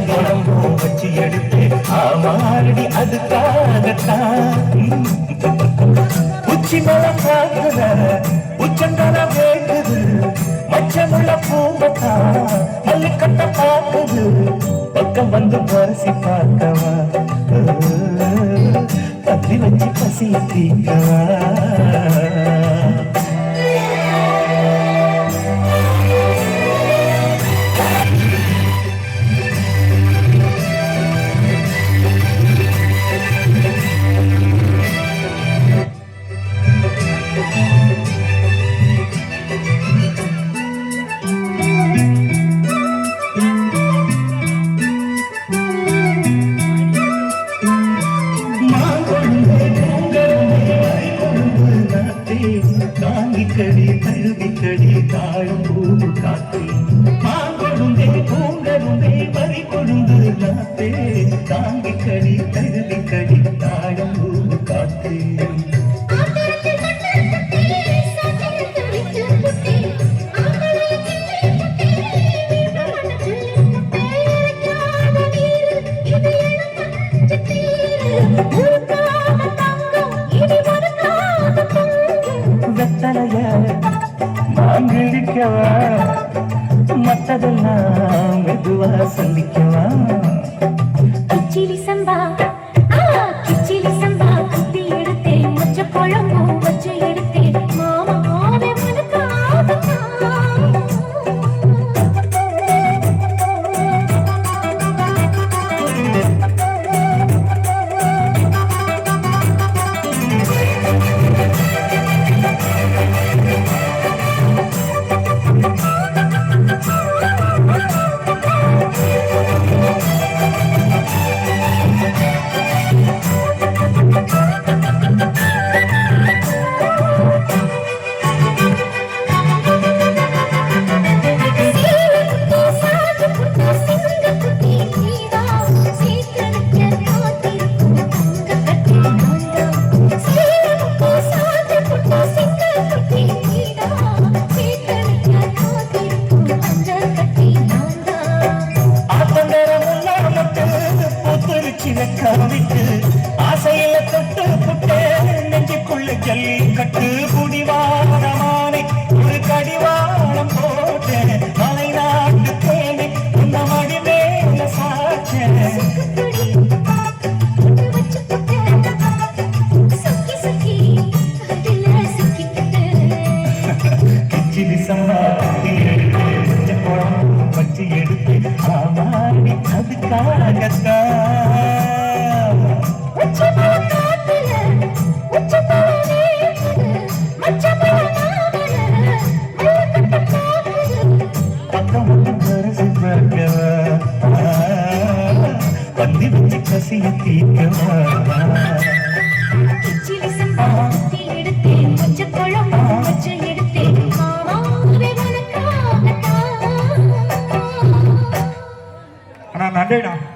குழம்பும் வச்சு எடுத்து ஆமாடி அதுக்காகத்தான் உச்சி மலம் காக்குற உச்சந்தர வேக்குது மச்சமுள்ள பூம்பத்தா மல்லிக்கட்ட பாக்குது பக்கம் வந்து பரிசி பார்க்கவா பத்தி வச்சு பசிய தீக்கவா தாங்கிக்கடி தழுவிக்கடி தாழும் பூவு காத்தே மாங்கொழுந்தே பூங்கருந்தே வரி கொழுந்து நாத்தே தாங்கிக்கடி தழுவிக்கடி தாழும் பூவு காத்தே மாங்கிழிக்கவா மற்றதெல்லாம் மெதுவா சந்திக்கவா கிச்சிலி சம்பா கிச்சிலி சம்பா குத்தி எடுத்தேன் மச்ச குழம்பும் வச்சு எடுத்தேன் மாமாவே காவிட்டு ஆசையில தொட்டு புட்டே நெஞ்சுக்குள்ள ஜல்லி கட்டு குடிவாரமானே ஒரு கடிவாளம் போட்டேன் மலை நாட்டு தேனை உன்ன மடி மேல சாச்சேன் கிச்சிலி சம்பா வச்சு எடுத்து ஆமாடி அதுக்காகத்தான் பந்தி வச்சு கசிய தீக்கவா கிச்சிலி சம்பா குத்தி எடுத்தேன் மச்ச குழம்பு வச்சு எடுத்தேன் மாமாவே அண்ணா நன்றிண்ணா.